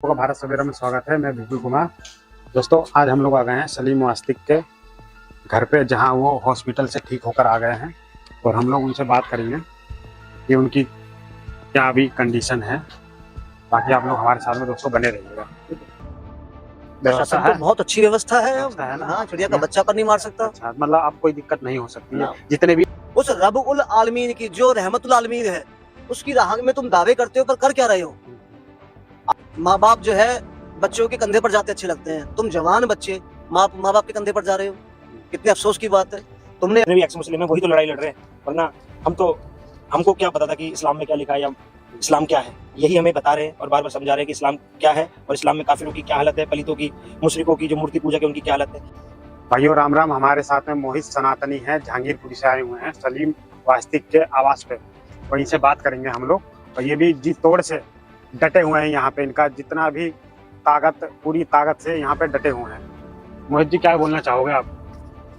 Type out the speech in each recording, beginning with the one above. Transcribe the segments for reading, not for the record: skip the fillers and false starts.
आपका भारत सवेरा में स्वागत है। मैं विपुल कुमार। दोस्तों, आज हम लोग आ गए हैं सलीम वास्तिक के घर पे, जहां वो हॉस्पिटल से ठीक होकर आ गए हैं और हम लोग उनसे बात करेंगे कि उनकी क्या अभी कंडीशन है। बाकी आप लोग हमारे साथ में दोस्तों बने रहिएगा। व्यवस्था तो है, बहुत अच्छी व्यवस्था है। व्यवस्था है ना? हाँ, चिड़िया का बच्चा पर नहीं मार सकता। अच्छा, मतलब आप कोई दिक्कत नहीं हो सकती है। जितने भी उस रब्बुल आलमीन की जो रहमतुल आलमीन है, उसकी राह में तुम दावे करते हो, पर कर क्या रहे हो? माँ बाप जो है बच्चों के कंधे पर जाते अच्छे लगते हैं। तुम जवान बच्चे माँ बाप के कंधे पर जा रहे हो, कितने अफसोस की बात है। तुमने भी एक्स मुस्लिम है, वही तो लड़ाई लड़ रहे हैं, वरना हमको क्या पता था कि इस्लाम में क्या लिखा है या इस्लाम क्या है। यही हमें बता रहे हैं और बार बार समझा रहे हैं कि इस्लाम क्या है और इस्लाम में काफिरों की क्या हालत है, पलितों की, मुशरिकों की, जो मूर्ति पूजा के, उनकी क्या हालत है। भाइयों राम राम। हमारे साथ में मोहित सनातनी है, जहांगीरपुरी से आए हुए हैं सलीम वास्तिक के आवास पे। वहीं से बात करेंगे हम लोग। और ये भी जी तोड़ से डटे हुए हैं यहाँ पे। इनका जितना भी ताकत, पूरी ताकत से यहाँ पे डटे हुए हैं। मोहित जी, क्या बोलना चाहोगे आप?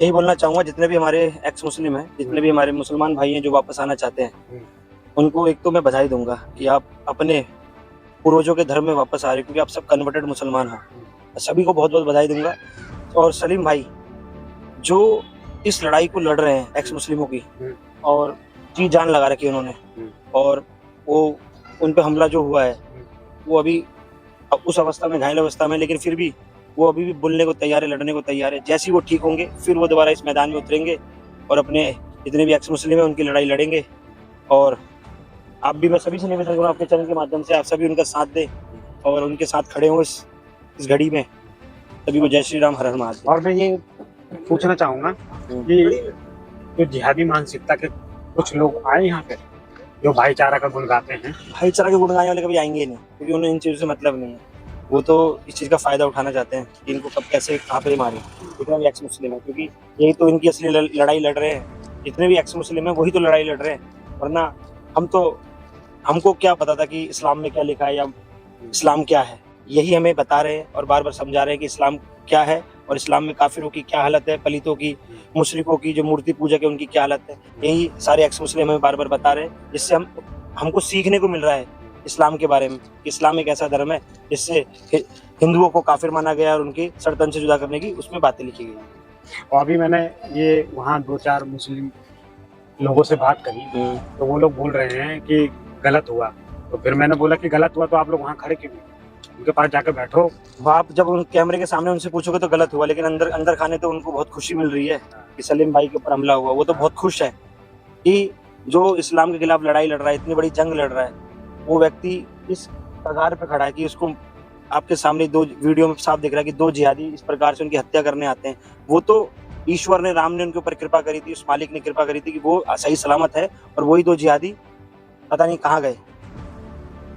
यही बोलना चाहूंगा, जितने भी हमारे एक्स मुस्लिम हैं, जितने भी हमारे मुसलमान भाई हैं जो वापस आना चाहते हैं, उनको एक तो मैं बधाई दूंगा कि आप अपने पूर्वजों के धर्म में वापस आ रहे हो, क्योंकि आप सब कन्वर्टेड मुसलमान हो। सभी को बहुत बहुत बधाई दूंगा। और सलीम भाई जो इस लड़ाई को लड़ रहे हैं एक्स मुस्लिमों की, और जी जान लगा रखी है उन्होंने, और वो उन पे हमला जो हुआ है, वो अभी उस अवस्था में, घायल अवस्था में, लेकिन फिर भी वो अभी भी बोलने को तैयार है, लड़ने को तैयार है। जैसे ही वो ठीक होंगे फिर वो दोबारा इस मैदान में उतरेंगे और अपने जितने भी एक्स मुस्लिम हैं उनकी लड़ाई लड़ेंगे। और आप भी, मैं सभी से निवेदन करूँ आपके चैनल के माध्यम से, आप सभी उनका साथ दें और उनके साथ खड़े हों इस घड़ी में। सभी को जय श्री राम, हर हर महादेव। और मैं ये पूछना चाहूंगा कि जो जिहादी मानसिकता के कुछ लोग आए यहाँ पे, जो भाईचारा का गुण गाते हैं, भाईचारा के गुण गाने वाले कभी आएंगे ही नहीं, क्योंकि उन्हें इन चीज़ों से मतलब नहीं है। वो तो इस चीज़ का फायदा उठाना चाहते हैं कि इनको कब कैसे कहाँ पे मारे, जितने भी एक्स मुस्लिम है, क्योंकि यही तो इनकी असली लड़ाई लड़ रहे हैं। जितने भी एक्स मुस्लिम है वही तो लड़ाई लड़ रहे हैं, वरना हमको क्या पता था कि इस्लाम में क्या लिखा है या इस्लाम क्या है। यही हमें बता रहे हैं और बार बार समझा रहे हैं कि इस्लाम क्या है और इस्लाम में काफिरों की क्या हालत है, पलितों की, मुशरिकों की, जो मूर्ति पूजा के, उनकी क्या हालत है। यही सारे एक्स मुस्लिम हमें बार बार बता रहे हैं, जिससे हमको सीखने को मिल रहा है इस्लाम के बारे में। इस्लाम एक ऐसा धर्म है जिससे हिंदुओं को काफिर माना गया और उनकी सड़तन से जुदा करने की उसमें बातें लिखी गई। और अभी मैंने ये वहाँ 2-4 मुस्लिम लोगों से बात करी, तो वो लोग बोल रहे हैं कि गलत हुआ। तो फिर मैंने बोला कि गलत हुआ तो आप लोग वहाँ खड़े क्यों? उनके पास जाकर बैठो। आप जब उन कैमरे के सामने उनसे पूछोगे तो गलत हुआ, लेकिन अंदर खाने तो उनको बहुत खुशी मिल रही है कि सलीम भाई के ऊपर हमला हुआ। वो तो बहुत खुश है कि जो इस्लाम के खिलाफ लड़ाई लड़ रहा है, इतनी बड़ी जंग लड़ रहा है, वो व्यक्ति इस कगार पे खड़ा है कि उसको आपके सामने दो वीडियो में साफ दिख रहा है कि दो जिहादी इस प्रकार से उनकी हत्या करने आते हैं। वो तो ईश्वर ने, राम ने उनके ऊपर कृपा करी थी, उस मालिक ने कृपा करी थी कि वो सही सलामत है, और वही दो जिहादी पता नहीं कहाँ गए।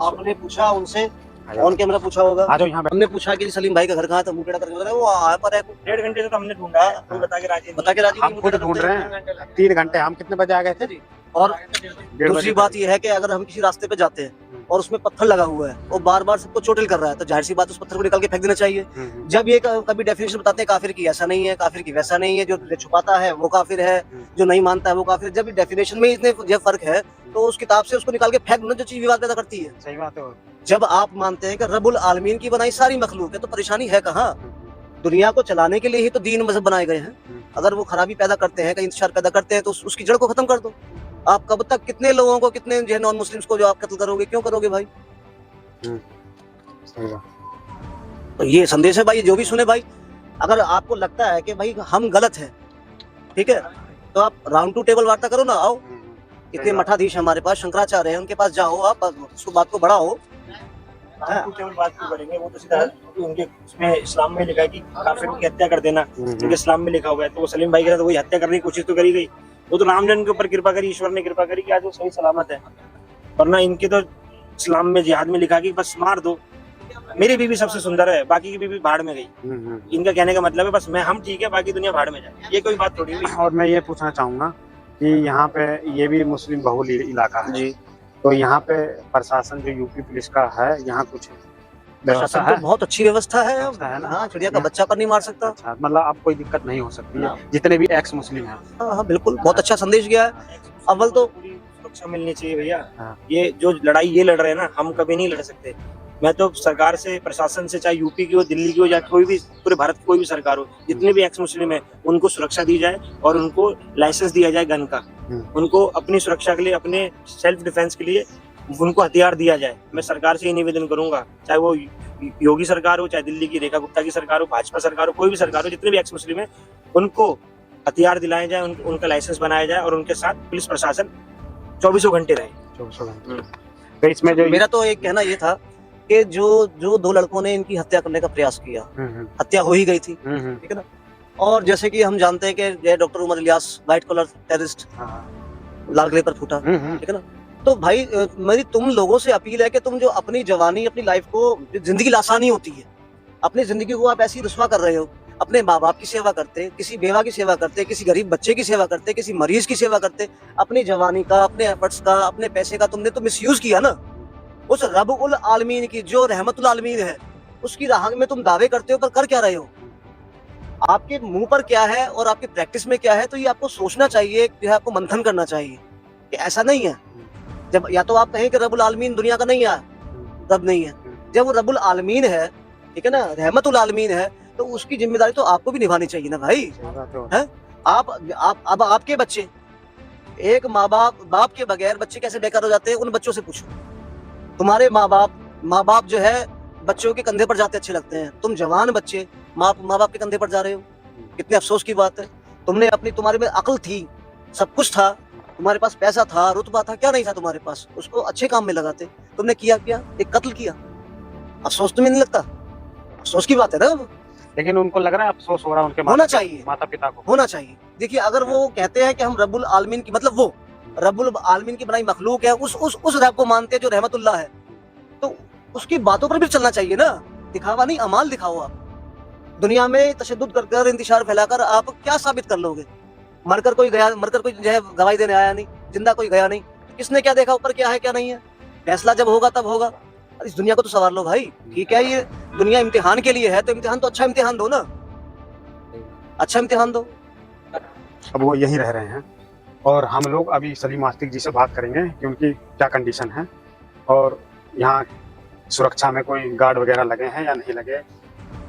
आपने पूछा उनसे, ऑन कैमरा पूछा होगा। आ जाओ यहाँ। हमने पूछा कि सलीम भाई का घर कहाँ था, मुंह टेढ़ा करके बताया वो आया पर है। 1.5 घंटे से तो हमने ढूंढा, हम बता के राजी हम खुद ढूंढ रहे हैं। 3 घंटे। हम कितने बजे आ गए थे? और दूसरी बात यह है कि अगर हम किसी रास्ते पे जाते हैं और उसमें पत्थर लगा हुआ है और बार बार सबको चोटिल कर रहा है, तो जाहिर सी बात उस पत्थर को निकाल के फेंक देना चाहिए। जब ये कभी डेफिनेशन बताते हैं काफिर की, ऐसा नहीं है, काफिर की वैसा नहीं है, जो छुपाता है वो काफिर है, जो नहीं मानता है वो काफिर। जब डेफिनेशन में इतने जो फर्क है, तो उस किताब से उसको निकाल के फेंक दो, जो चीज विवाद पैदा करती है। सही बात है। जब आप मानते हैं कि रब्बुल आलमीन की बनाई सारी मखलूक है, तो परेशानी है कहाँ? दुनिया को चलाने के लिए ही तो दीन मजहब बनाए गए हैं। अगर वो खराबी पैदा करते हैं, कहीं इंतशार पैदा करते हैं, तो उसकी जड़ को खत्म कर दो। आप कब तक, कितने लोगों को, कितने जो है नॉन मुस्लिम्स को जो आप कत्ल करोगे? क्यों करोगे भाई? तो ये संदेश है भाई, जो भी सुने भाई। अगर आपको लगता है कि भाई हम गलत हैं, ठीक है, तो आप राउंड टू टेबल वार्ता करो ना। आओ, इतने मठाधीश हमारे पास, शंकराचार्य हैं, उनके पास जाओ, आप उसको बात को बढ़ाओ। केवल बात क्यों करेंगे, वो तो सीधा उनके उसमें इस्लाम में लिखा है कि काफिरों की हत्या कर देना, क्योंकि इस्लाम में लिखा हुआ है। तो वो सलीम भाई के साथ वही हत्या करने की कोशिश तो करी गई। वो तो राम ने उनके ऊपर कृपा करी, ईश्वर ने कृपा करी कि आज वो सही सलामत है, वरना इनके तो इस्लाम में जिहाद में लिखा कि बस मार दो। मेरी बीवी सबसे सुंदर है, बाकी की बीवी भाड़ में गई। इनका कहने का मतलब है बस हम ठीक है, बाकी दुनिया भाड़ में जाए। ये कोई बात थोड़ी हुई। और मैं ये पूछना चाहूंगा कि यहाँ पे ये भी मुस्लिम बहुल इलाका है जी, तो यहाँ पे प्रशासन जो यूपी पुलिस का है, यहाँ कुछ व्यवस्था है? तो बहुत अच्छी व्यवस्था है। ना? हाँ, चिड़िया का बच्चा पर नहीं मार सकता। अच्छा, मतलब अब कोई दिक्कत नहीं हो सकती है जितने भी एक्स मुस्लिम हैं। हाँ, बिल्कुल, बहुत अच्छा संदेश गया है। अव्वल तो सुरक्षा मिलनी चाहिए भैया। ये जो लड़ाई ये लड़ रहे हैं ना, हम कभी नहीं लड़ सकते। मैं तो सरकार से, प्रशासन से, चाहे यूपी की हो, दिल्ली की हो, या कोई भी पूरे भारत की कोई भी सरकार हो, जितने भी एक्स मुस्लिम है उनको सुरक्षा दी जाए और उनको लाइसेंस दिया जाए गन का। उनको अपनी सुरक्षा के लिए, अपने सेल्फ डिफेंस के लिए उनको हथियार दिया जाए। मैं सरकार से ये निवेदन करूंगा, चाहे वो योगी सरकार हो, चाहे दिल्ली की रेखा गुप्ता की सरकार हो, भाजपा सरकार हो, कोई भी सरकार हो, जितने भी एक्स मुस्लिम है उनको हथियार दिलाए जाए, उनका लाइसेंस बनाया जाए और उनके साथ पुलिस प्रशासन 24 घंटे रहे। 24 घंटे। तो इसमें जो मेरा तो एक कहना ये था कि जो दो लड़कों ने इनकी हत्या करने का प्रयास किया, हत्या हो ही गई थी, ठीक है ना। और जैसे कि हम जानते हैं कि doctor Umar Ilyas white collar terrorist, लाल किले पर फूटा, ठीक है ना। तो भाई मेरी तुम लोगों से अपील है कि तुम जो अपनी जवानी, अपनी लाइफ को, जिंदगी आसानी होती है, अपनी जिंदगी को आप ऐसी रुस्वा कर रहे हो। अपने माँ बाप की सेवा करते, किसी बेवा की सेवा करते, किसी गरीब बच्चे की सेवा करते, किसी मरीज की सेवा करते, अपनी जवानी का, अपने एफर्ट्स का, अपने पैसे का तुमने तो मिसयूज किया ना। उस रब्बुल आलमीन की, जो रहमतुल आलमीन है, उसकी राह में तुम दावे करते हो, पर कर क्या रहे हो? आपके मुंह पर क्या है और आपकी प्रैक्टिस में क्या है, तो ये आपको सोचना चाहिए, आपको मंथन करना चाहिए कि ऐसा नहीं है। जब या तो आप कहें कि रब्बुल आलमीन दुनिया का नहीं है, रब नहीं है। जब वो रब्बुल आलमीन है, ठीक है ना, रहमतुल आलमीन है, तो उसकी जिम्मेदारी तो आपको भी निभानी चाहिए ना भाई। हैं? अब आपके बच्चे, एक माँ बाप के बगैर बच्चे कैसे बेकार हो जाते हैं, उन बच्चों से पूछो। तुम्हारे माँ बाप जो है बच्चों के कंधे पर जाते अच्छे लगते हैं, तुम जवान बच्चे माँ बाप के कंधे पर जा रहे हो, कितने अफसोस की बात है। तुम्हारे में अक्ल थी, सब कुछ था, तुम्हारे पास पैसा था, रुतबा था, क्या नहीं था तुम्हारे पास, उसको अच्छे काम में लगाते। तुमने किया एक कत्ल किया, अफसोस तुम्हें नहीं लगता? अफसोस की बात है ना। लेकिन उनको लग रहा है अफसोस हो रहा है, उनके होना चाहिए, माता पिता को होना चाहिए। देखिए, अगर वो कहते हैं कि हम रब्बुल आलमीन की, मतलब वो रब्बुल आलमीन की बनाई मखलूक है, उस रब को मानते हैं जो रहमतुल्लाह है, तो उसकी बातों पर भी चलना चाहिए ना। दिखावा नहीं, अमाल दिखाओ। आप दुनिया में तशद्दुद कर इंतशार फैलाकर आप क्या साबित कर लोगे? मरकर कोई जो है गवाही देने आया नहीं, जिंदा कोई गया नहीं, किसने क्या देखा ऊपर क्या है क्या नहीं है? फैसला जब होगा तब होगा। इस दुनिया को तो सवार लो भाई। ठीक है, ये दुनिया इम्तिहान के लिए है, तो इम्तिहान तो अच्छा इम्तिहान दो ना, अच्छा इम्तिहान दो। अब वो यही रह रहे हैं और हम लोग अभी सलीम आस्तिक जी से बात करेंगे कि उनकी क्या कंडीशन है और यहाँ सुरक्षा में कोई गार्ड वगैरह लगे हैं या नहीं लगे,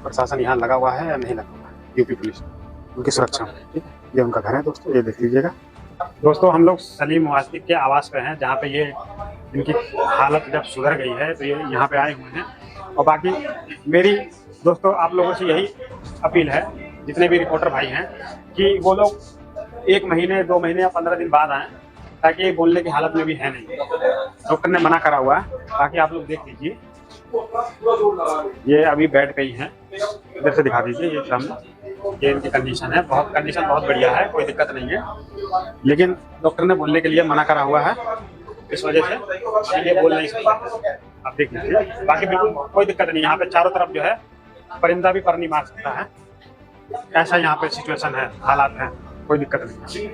प्रशासन यहाँ लगा हुआ है या नहीं लगा हुआ है, यूपी पुलिस उनकी सुरक्षा में। ठीक है, ये उनका घर है दोस्तों, ये देख लीजिएगा। दोस्तों, हम लोग सलीम आस्तिक के आवास पे हैं, जहाँ पे ये इनकी हालत जब सुधर गई है तो ये यहाँ पे आए हुए हैं। और बाकी मेरी दोस्तों आप लोगों से यही अपील है, जितने भी रिपोर्टर भाई हैं, कि वो लोग 1 महीने 2 महीने या 15 दिन बाद आएँ, ताकि ये बोलने की हालत में भी है नहीं। डॉक्टर ने मना करा हुआ है। बाकी आप लोग देख लीजिए, ये अभी बैठ गई हैं, इधर से दिखा दीजिए, ये सामने ये इनकी कंडीशन है। कंडीशन बहुत बढ़िया है, कोई दिक्कत नहीं है, लेकिन डॉक्टर ने बोलने के लिए मना करा हुआ है, इस वजह से ये बोल नहीं सकता। आप देख लीजिए, बाकी बिल्कुल कोई दिक्कत नहीं। यहाँ पे चारों तरफ जो है परिंदा भी पर नहीं मार सकता है, ऐसा यहाँ पे सिचुएशन है, हालात है, कोई दिक्कत नहीं है।